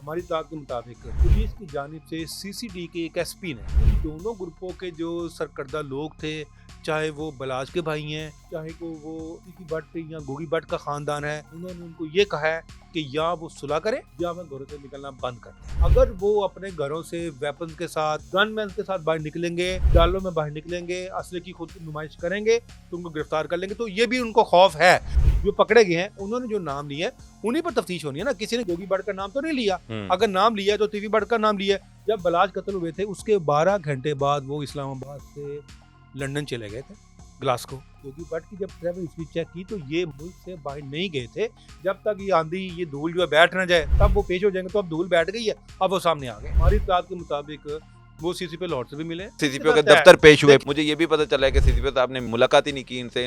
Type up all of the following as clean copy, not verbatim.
हमारी इत्तलात के मुताबिक पुलिस की जानिब से सीसीडी के एक एसपी ने इन दोनों ग्रुपों के जो सरकर्दा लोग थे, चाहे वो बलाज के भाई हैं, चाहे को वो टीटी भट्ट या गोगी भट्ट का खानदान है, उन्होंने उनको ये कहा है कि या वो सुलह करें या वह घरों से निकलना बंद कर दें। अगर वो अपने घरों से वेपन के साथ, गनमैन के साथ बाहर निकलेंगे, डालों में बाहर निकलेंगे, असले की खुद नुमाइश करेंगे तो उनको गिरफ्तार कर लेंगे। तो ये भी उनको खौफ है। जो पकड़े गए हैं उन्होंने जो नाम लिया है उन्हीं पर तफ्तीश होनी है ना, किसी ने गोगी भट्ट का नाम तो नहीं लिया। अगर नाम लिया तो टीवी भट्ट का नाम लिया। जब बलाज कत्ल हुए थे उसके 12 घंटे बाद वो इस्लामाबाद से लंदन चले गए थे, ग्लासगो। गोगी भट्ट की जब ट्रैवल हिस्ट्री चेक की तो ये मुल्क से बाहर नहीं गए थे। जब तक ये आंधी, ये धूल जो है बैठ ना जाए तब वो पेश हो जाएंगे। तो अब धूल बैठ गई है, अब वो सामने आ गए। हमारी इत्तलात के मुताबिक वो सीसीपी लाहौर से भी मिले, सीसीपीओ के दफ्तर पेश हुए। मुझे ये भी पता चला है कि सीसीपीओ साहब ने मुलाकात ही नहीं की इनसे।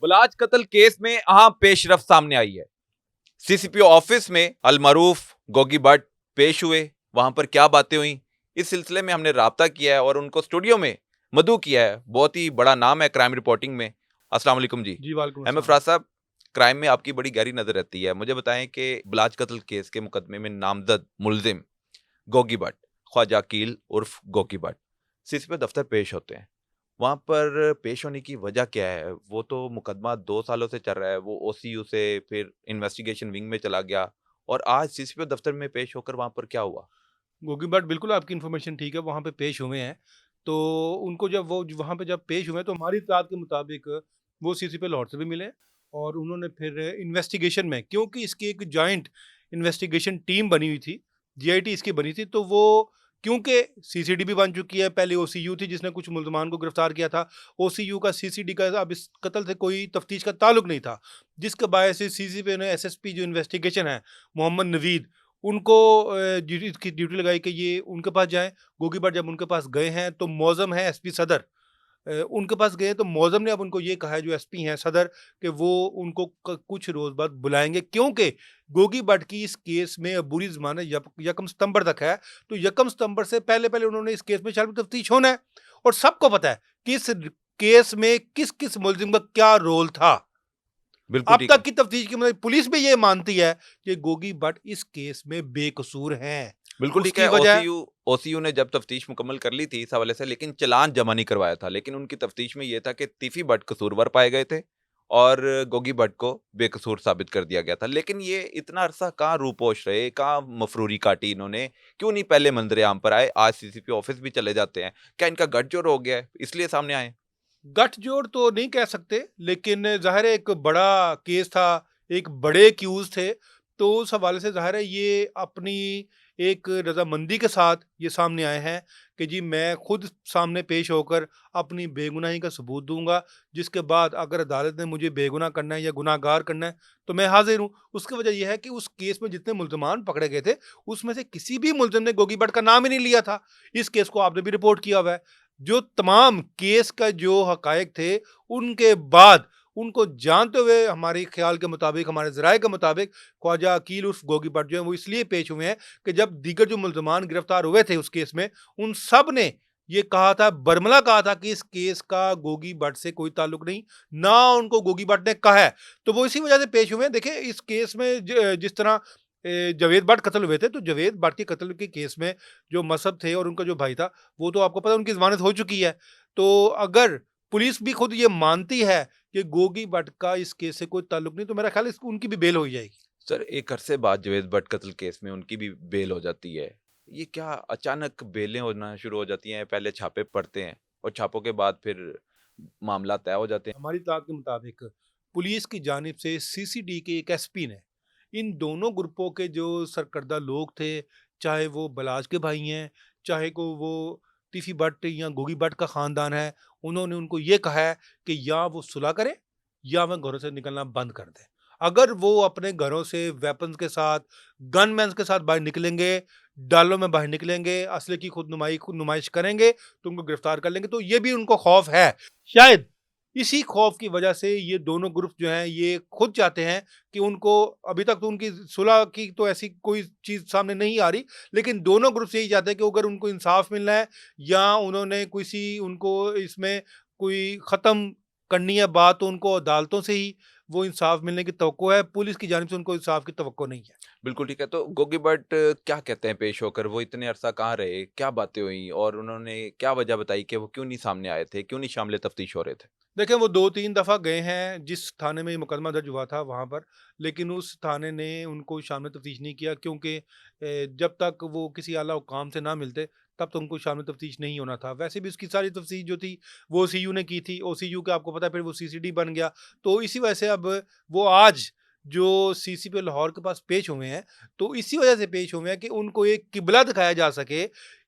बलाज कत्ल केस में अहम पेशरफ सामने आई है। सीसीपीओ ऑफिस में अलमरूफ गोगी भट्ट पेश हुए। वहां पर क्या बातें हुई, इस सिलसिले में हमने राब्ता किया है और उनको स्टूडियो में मदऊ किया है। बहुत ही बड़ा नाम है क्राइम रिपोर्टिंग में। अस्सलाम वालेकुम जी। वालेकुम अहमद फराज साहब, क्राइम में आपकी बड़ी गहरी नजर रहती है। मुझे बताएं कि बलाज कत्ल केस के मुकदमे में नामजद मुलजिम गोगी भट्ट, ख्वाजा अकील उर्फ गोगी भट्ट सीसीपीओ दफ्तर पेश होते हैं। वहां पर पेश होने की वजह क्या है? वो तो मुकदमा 2 सालों से चल रहा है। वो ओसीयू से फिर इन्वेस्टिगेशन विंग में चला गया और आज सीसीपीओ दफ्तर में पेश होकर वहां पर क्या हुआ? गोगी भट्ट, बिल्कुल आपकी इन्फॉर्मेशन ठीक है, वहाँ पे पेश हुए हैं। तो उनको जब वो वहाँ पे जब पेश हुए तो हमारी इत्तलात के मुताबिक वो सीसीपी लाहौर से भी मिले और उन्होंने फिर इन्वेस्टिगेशन में, क्योंकि इसकी एक जॉइंट इन्वेस्टिगेशन टीम बनी हुई थी, जीआईटी इसकी बनी थी, तो वो क्योंकि सीसीडी भी बन चुकी है, पहले ओसीयू थी जिसने कुछ मुल्ज़मान को गिरफ्तार किया था, ओसीयू का सीसीडी का अब इस कत्ल से कोई तफ्तीश का ताल्लुक नहीं था, जिसके बायस से सीसीपी ने एसएसपी जो इन्वेस्टिगेशन है मोहम्मद नवीद, उनको इसकी ड्यूटी लगाई कि ये उनके पास जाएं। गोगी भट्ट जब उनके पास गए हैं तो मौज़म है एसपी सदर, उनके पास गए तो मौज़म ने अब उनको ये कहा है, जो एसपी हैं सदर, कि वो उनको कुछ रोज़ बाद बुलाएंगे, क्योंकि गोगी भट्ट की इस केस में अबूरी ज़मानत यकम सितंबर तक है। तो यकम सितंबर से पहले पहले उन्होंने इस केस में शामिल तफ्तीश होना है और सबको पता है कि इस केस में किस किस मुलजिम का क्या रोल था। बिल्कुल अब ठीक तक है। की तफ्तीश की मतलब पुलिस भी ये मानती है कि गोगी भट्ट इस केस में बेकसूर हैं। बिल्कुल ठीक उसकी है। वजह ओसीयू ने जब तफ्तीश मुकम्मल कर ली थी इस हवाले से, लेकिन चालान जमा नहीं करवाया था। लेकिन उनकी तफ्तीश में यह था कि तीफी भट्ट कसूरवार पाए गए थे और गोगी भट्ट को बेकसूर साबित कर दिया गया था। लेकिन ये इतना अरसा कहाँ रूपोश रहे, कहाँ मफरूरी काटी इन्होंने, क्यों नहीं पहले मंजरे आम पर आए? आज सीसीपी ऑफिस भी चले जाते हैं, क्या इनका गठजोड़ हो गया है इसलिए सामने आए? गठजोड़ तो नहीं कह सकते, लेकिन ज़ाहिर है एक बड़ा केस था, एक बड़े एक्यूज थे, तो उस हवाले से ज़ाहिर है ये अपनी एक रजामंदी के साथ ये सामने आए हैं कि जी मैं खुद सामने पेश होकर अपनी बेगुनाही का सबूत दूंगा, जिसके बाद अगर अदालत ने मुझे बेगुनाह करना है या गुनाहगार करना है तो मैं हाजिर हूँ। उसकी वजह यह है कि उस केस में जितने मुल्ज़मान पकड़े गए थे उसमें से किसी भी मुल्ज़िम ने गोगी भट्ट का नाम ही नहीं लिया था। इस केस को आपने भी रिपोर्ट किया हुआ है। जो तमाम केस का जो हकायक थे, उनके बाद उनको जानते हुए हमारे ख्याल के मुताबिक, हमारे ज़राए के मुताबिक, ख्वाजा अकील उर्फ गोगी भट्ट जो है वो इसलिए पेश हुए हैं कि जब दीगर जो मुल्ज़मान गिरफ्तार हुए थे उस केस में, उन सब ने ये कहा था, बरमला कहा था कि इस केस का गोगी भट्ट से कोई ताल्लुक नहीं, ना उनको गोगी भट्ट ने कहा है। तो वो इसी वजह से पेश हुए हैं। देखिए इस केस में जिस तरह जावेद भट्ट कत्ल हुए थे, तो जावेद भट्ट के कत्ल के केस में जो मसहब थे और उनका जो भाई था, वो तो आपको पता है उनकी ज़मानत हो चुकी है। तो अगर पुलिस भी खुद ये मानती है कि गोगी भट्ट का इस केस से कोई ताल्लुक नहीं, तो मेरा ख्याल है उनकी भी बेल हो जाएगी। सर, एक अरसे बाद जावेद भट्ट कत्ल केस में उनकी भी बेल हो जाती है। ये क्या अचानक बेलें होना शुरू हो जाती हैं? पहले छापे पड़ते हैं और छापों के बाद फिर मामला तय हो जाते हैं। हमारी इत्तलात के मुताबिक पुलिस की जानिब से सीसीडी के एक एसपी ने इन दोनों ग्रुपों के जो सरकर्दा लोग थे, चाहे वो बलाज के भाई हैं, चाहे को वो टीफी भट्ट या गोगी भट्ट का खानदान है, उन्होंने उनको ये कहा है कि या वो सुलह करें या वह घरों से निकलना बंद कर दें। अगर वो अपने घरों से वेपन्स के साथ, गनमैन के साथ बाहर निकलेंगे, डालों में बाहर निकलेंगे, असले की खुद नुमाइश करेंगे तो उनको गिरफ्तार कर लेंगे। तो ये भी उनको खौफ है। शायद इसी खौफ की वजह से ये दोनों ग्रुप जो हैं ये खुद चाहते हैं कि उनको, अभी तक तो उनकी सुलह की तो ऐसी कोई चीज़ सामने नहीं आ रही, लेकिन दोनों ग्रुप्स यही चाहते हैं कि अगर उनको इंसाफ मिलना है या उन्होंने किसी उनको इसमें कोई ख़त्म करनी है बात, तो उनको अदालतों से ही वो इंसाफ मिलने की तवक्को है, पुलिस की जानिब से उनको इंसाफ की तवक्को नहीं है। बिल्कुल ठीक है। तो गोगी भट्ट क्या कहते हैं पेश होकर? वो इतने अरसा कहाँ रहे? क्या बातें हुई और उन्होंने क्या वजह बताई कि वो क्यों नहीं सामने आए थे? क्यों नहीं शामिल तफ्तीश हो रहे थे? देखिए, वो 2-3 दफ़ा गए हैं जिस थाने में ये मुकदमा दर्ज हुआ था वहाँ पर, लेकिन उस थाने ने उनको शामिल तफ्तीश नहीं किया, क्योंकि जब तक वो किसी आला हुकाम से ना मिलते, तब तक उनको शामिल तफ्तीश नहीं होना था। वैसे भी उसकी सारी तफ्तीश जो थी, वो ओसीयू ने की थी। ओसीयू का आपको पता है, फिर वो सीसीडी बन गया। तो इसी वजह से अब वो आज जो सीसीपी लाहौर के पास पेश हुए हैं, तो इसी वजह से पेश हुए हैं कि उनको एक किबला दिखाया जा सके,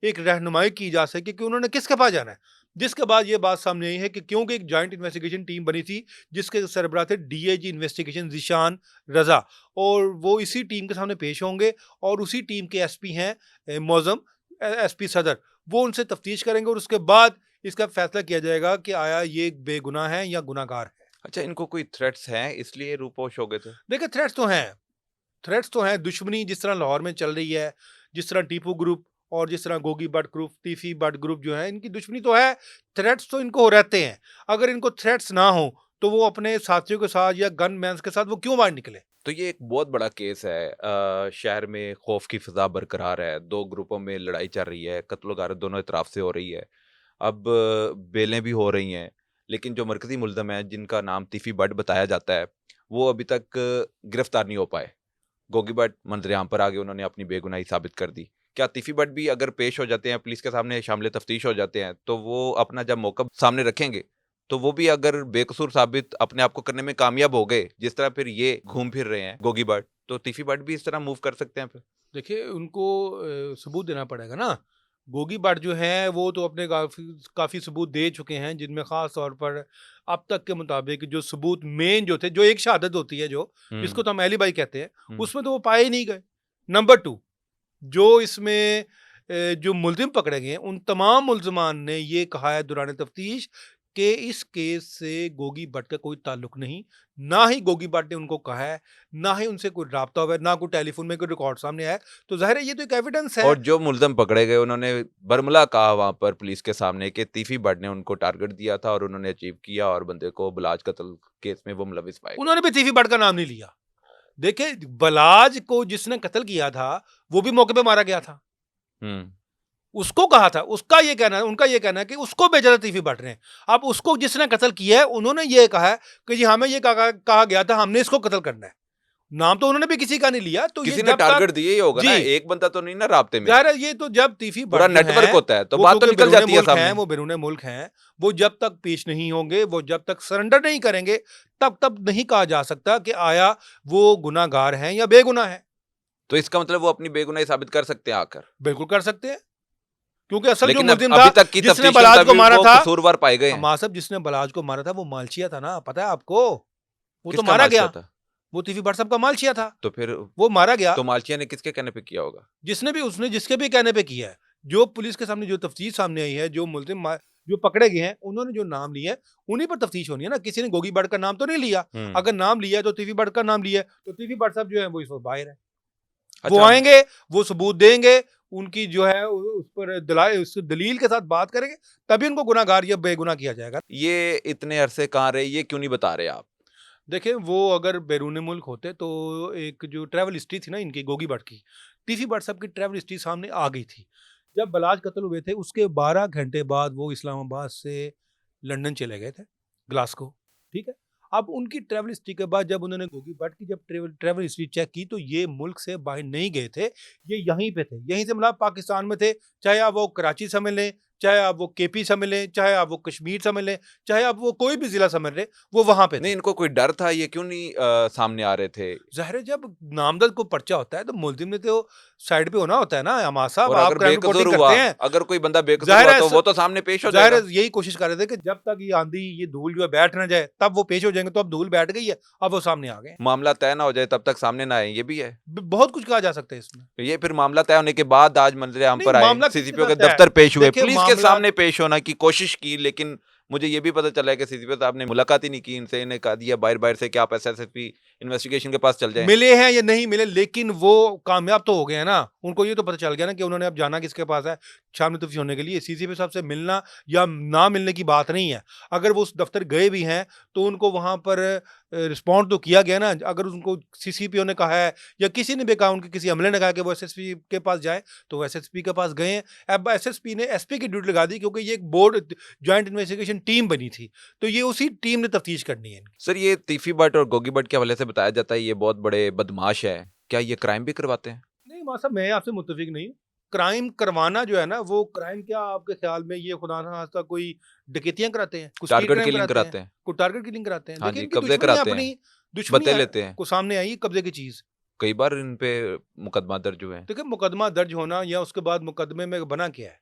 एक रहनुमाई की जा सके कि उन्होंने किसके पास जाना है। जिसके बाद ये बात सामने आई है कि क्योंकि एक जॉइंट इन्वेस्टिगेशन टीम बनी थी, जिसके सरबराह थे डीआईजी इन्वेस्टिगेशन ज़ीशान रज़ा, और वो इसी टीम के सामने पेश होंगे और उसी टीम के एसपी हैं मौज़म एसपी सदर, वो उनसे तफ्तीश करेंगे और उसके बाद इसका फैसला किया जाएगा कि आया ये बेगुनाह है या गुनाहगार है। अच्छा, इनको कोई थ्रेट्स हैं इसलिए रूपोश हो गए थे? देखिए, थ्रेट्स तो हैं, दुश्मनी जिस तरह लाहौर में चल रही है, जिस तरह टीपू ग्रुप और जिस तरह गोगी भट्ट ग्रुप, तीफी भट्ट ग्रुप जो है, इनकी दुश्मनी तो है, थ्रेट्स तो इनको रहते हैं। अगर इनको थ्रेट्स ना हो, तो वो अपने साथियों के साथ या गनमैन्स के साथ वो क्यों बाहर निकले? तो ये एक बहुत बड़ा केस है। शहर में खौफ की फिजा बरकरार है, 2 ग्रुपों में लड़ाई चल रही है, कत्ल-ओ-गारत दोनों इतराफ से हो रही है। अब बेलें भी हो रही हैं, लेकिन जो मरकज़ी मुल्ज़िम है, जिनका नाम तीफ़ी भट्ट बताया जाता है, वो अभी तक गिरफ्तार नहीं हो पाए। गोगी भट्ट मंज़र-ए-आम पर आ गए, उन्होंने अपनी बेगुनाही साबित कर दी। क्या तीफ़ी भट्ट भी अगर पेश हो जाते हैं, पुलिस के सामने शामिल तफ्तीश हो जाते हैं, तो वो अपना जब मौक़िफ़ सामने रखेंगे, तो वो भी अगर बेकसूर साबित अपने आप को करने में कामयाब हो गए, जिस तरह फिर ये घूम फिर रहे हैं गोगी भट्ट, तो तीफ़ी भट्ट भी इस तरह मूव कर सकते हैं फिर? देखिए, उनको सबूत देना पड़ेगा ना। गोगी भट्ट जो हैं, वो तो अपने काफ़ी काफ़ी सबूत दे चुके हैं, जिनमें ख़ास तौर पर अब तक के मुताबिक जो सबूत मेन जो थे, जो एक शहादत होती है जो, जिसको हुँ, तो हम एलिबाई कहते हैं, हुँ। उसमें तो वो पाए ही नहीं गए। नंबर 2, जो इसमें जो मुल्ज़िम पकड़े गए हैं, उन तमाम मुल्ज़िमान ने ये कहा है दौरान तफ्तीश कि इस केस से गोगी भट्ट का कोई ताल्लुक नहीं। ना ही गोगी भट्ट ने उनको कहा है, ना ही उनसे कोई राब्ता हुआ है, ना कोई टेलीफ़ोन में कोई रिकॉर्ड सामने आया है। तो ज़ाहिर है ये तो एक एविडेंस है। और जो मुल्ज़िम पकड़े गए, उन्होंने बरमला कहा वहाँ पर पुलिस के सामने कि तीफ़ी भट्ट ने उनको टारगेट दिया था और उन्होंने अचीव किया और बंदे को बलाज कत्ल केस में वो मुलविस पाए गए। उन्होंने भी तीफ़ी भट्ट का नाम नहीं लिया। देखिए, बलाज को जिसने कत्ल किया था, वो भी मौके पे मारा गया था। हुँ। उसको कहा था, उसका ये कहना है, उनका ये कहना है कि उसको भेजा था तीफी भट्ट ने। अब उसको जिसने कत्ल किया है, उन्होंने ये कहा है कि जी हमें ये कहा गया था, हमने इसको कत्ल करना है। नाम तो उन्होंने भी किसी का नहीं लिया, तो ये किसी ने जब टारगेट तक दिया ही होगा ना, जी, एक बंदा तो नहीं ना राब्ते में। ज़ाहिर है ये तो जब तीफी पूरा भट्ट जो नेटवर्क हैं, होता है, तो वो बात तो क्योंकि निकल बैरूने जाती है मुल्क हैं, सामने। वो बैरूने मुल्क हैं, वो जब तक पेश नहीं होंगे, वो जब तक सरेंडर नहीं करेंगे, तब तक नहीं कहा जा सकता कि आया वो गुनहगार हैं या बेगुनाह हैं। तो इसका मतलब वो अपनी बेगुनाही साबित कर सकते हैं आकर। बिल्कुल कर सकते हैं, क्योंकि असल जो लेकिन अब मुल्ज़िम था, अभी तक की जिसने तफ्तीश के बलाज को मुताबिक मारा वो था, कसूरवार पाए गए हैं। हमारा साहब जिसने बलाज को मारा था, वो मालचिया था ना, पता है आपको? वो तो किसका मारा मालचिया गया। था? वो तीफी भट्ट साहब का मालचिया था, तो फिर वो मारा गया। तो मालचिया ने किसके कहने पे किया होगा? जिसने भी उसने जिसके भी कहने पे किया है। जो पुलिस के सामने जो तफ्तीश सामने आई है, जो मुल्ज़िम जो पकड़े गए हैं, उन्होंने जो नाम लिए हैं, उन्हीं पर तफ्तीश होनी है ना। किसी ने गोगी भट्ट का नाम तो नहीं लिया। हुँ। अगर नाम लिया है तो तीफी भट्ट का नाम लिया है, तो तीफी भट्ट साहब जो है वो इस वक़्त बाहर हैं। वो अच्छा, आएँगे, वो सबूत देंगे, उनकी जो है उस पर उस दलील के साथ बात करेंगे, तभी उनको गुनहगार या बेगुनाह किया जाएगा। ये इतने अरसे कहाँ रहे, ये क्यों नहीं बता रहे आप? देखिए, वो अगर बैरून मुल्क होते तो एक जो ट्रैवल हिस्ट्री थी ना इनकी गोगी भट्ट की, टीफी भट्ट साहब की ट्रैवल हिस्ट्री सामने आ गई थी। जब बलाज कत्ल हुए थे उसके 12 घंटे बाद वो इस्लामाबाद से लंदन चले गए थे, ग्लासगो, ठीक है? अब उनकी ट्रैवल हिस्ट्री के बाद जब उन्होंने गोगी भट्ट की जब ट्रैवल हिस्ट्री चेक की, तो ये मुल्क से बाहर नहीं गए थे, ये यहीं पे थे। यहीं से मतलब पाकिस्तान में थे, चाहे आप वो कराची समझ लें, चाहे आप वो केपी समझ लें, चाहे आप वो कश्मीर समझ लें, चाहे आप वो कोई भी ज़िला समझ लें, वो वहाँ पे थे। नहीं, इनको कोई डर था, ये क्यों नहीं सामने आ रहे थे? ज़ाहिर है जब नामज़द को पर्चा होता है तो मुल्ज़िम ने तो साइड पे होना होता है ना, हमाद साहब और आप अगर क्राइम बेकसूर रिपोर्टिंग हुआ, करते हैं। अगर कोई बंदा बेकसूर ज़ाहिर हुआ है तो वो तो सामने पेश हो ज़ाहिर जाएगा। है यही कोशिश कर रहे थे कि जब तक ये आंधी, ये धूल जो है बैठ ना जाए, तब वो पेश हो जाएँगे। तो अब धूल बैठ गई है, अब वो सामने आ गए हैं। मामला तय ना हो जाए तब तक सामने ना आए, ये भी है। बहुत कुछ कहा जा सकता है इसमें। तो ये फिर मामला तय होने के बाद आज मंजर-ए-आम नहीं, पर आए, मामला किसके सीसीपीओ के साथ तय है? दफ्तर पेश हुए, देखिए पुलिस के मामला सामने पेश होने की कोशिश की, लेकिन मुझे ये भी पता चला है कि सीसीपी साहब ने मुलाकात ही नहीं की इनसे, इन्हें कहा दिया बाहर से कि आप एसएसपी इन्वेस्टिगेशन के पास चल जाएं। मिले हैं या नहीं मिले, लेकिन वो कामयाब तो हो गए हैं ना। उनको ये तो पता चल गया ना कि उन्होंने अब जाना किसके पास है शामिल तफ्तीश होने के लिए। सीसीपी साहब से मिलना या ना मिलने की बात नहीं है। अगर वो उस दफ्तर गए भी हैं तो उनको वहां पर रिस्पॉन्ड तो किया गया ना। अगर उनको सीसीपी ने कहा है या किसी ने भी कहा, उनके किसी अमले ने कहा कि वो एसएसपी के पास जाए, तो वो एसएसपी के पास गए हैं। अब एसएसपी ने एसपी की ड्यूटी लगा दी, क्योंकि ये एक बोर्ड ज्वाइंट इन्वेस्टिगेशन टीम बनी थी, तो ये उसी टीम ने तफ्तीश करनी है। सर ये तीफी भट्ट और गोगी भट्ट के हवाले से बताया जाता है ये बहुत बड़े बदमाश है, क्या ये क्राइम भी करवाते हैं? नहीं मां साहब, मैं आपसे मुत्तफिक नहीं हूँ। क्राइम करवाना जो है ना, वो क्राइम क्या आपके ख्याल में ये खुदा ना खास्ता कोई डकैतियाँ कराते हैं, कुछ स्ट्रीट टारगेट क्राइम किलिंग कराते हैं, कराते हैं। कोई टारगेट किलिंग कराते हैं। हाँ देखिए जी, इनकी कब्जे दुश्मनी कराते अपनी हैं, दुश्मनी बदले लेते हैं। को सामने आई कब्जे की चीज़। कई बार इन पे मुकदमा दर्ज हुए हैं। देखिए मुकदमा दर्ज होना या उसके बाद मुकदमे में बना क्या है,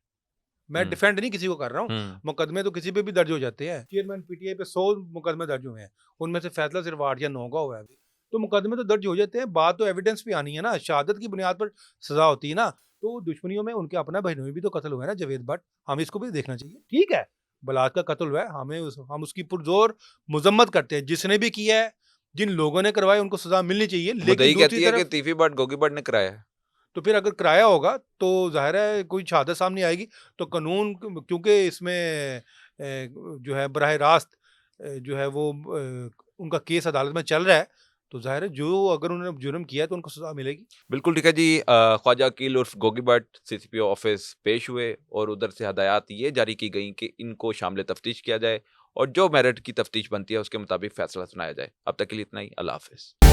मैं हम्म। डिफेंड नहीं किसी को कर रहा हूँ। हम्म। मुकदमे तो किसी पे भी दर्ज हो जाते हैं। चेयरमैन पीटीआई पे 100 मुकदमे दर्ज हुए हैं, उनमें से फैसला सिर्फ 8 या 9 का हुआ है अभी। तो मुकदमे तो दर्ज हो जाते हैं, बात तो एविडेंस पे आनी है ना, शहादत की बुनियाद पर सजा होती है ना। तो दुश्मनियों में उनके अपना बहनों में भी तो कत्ल हुआ है ना, जावेद भट्ट, हमें इसको भी देखना चाहिए। ठीक है, बलात का कत्ल हुआ है, हम उसकी पुरजोर मजम्मत करते हैं। जिसने भी किया है, जिन लोगों ने करवाया, उनको सजा मिलनी चाहिए। लेकिन मुद्दई दूसरी कहती है कि तरफ तीफी भट्ट गोगी भट्ट ने कराया है। तो फिर अगर कराया होगा तो ज़ाहिर है कोई शहादत सामने आएगी, तो कानून क्योंकि इसमें जो है बराह रास्त जो है वो उनका केस अदालत में चल रहा है, तो ज़ाहिर है जो अगर उन्होंने जुर्म किया है तो उनको सज़ा मिलेगी। बिल्कुल ठीक है जी। ख्वाजा अकील उर्फ गोगी भट्ट सीसीपी ऑफिस पेश हुए और उधर से हदायत ये जारी की गई कि इनको शामिल तफ्तीश किया जाए और जो मेरिट की तफ्तीश बनती है उसके मुताबिक फैसला सुनाया जाए। अब तक के लिए इतना ही। अल्लाह हाफिज।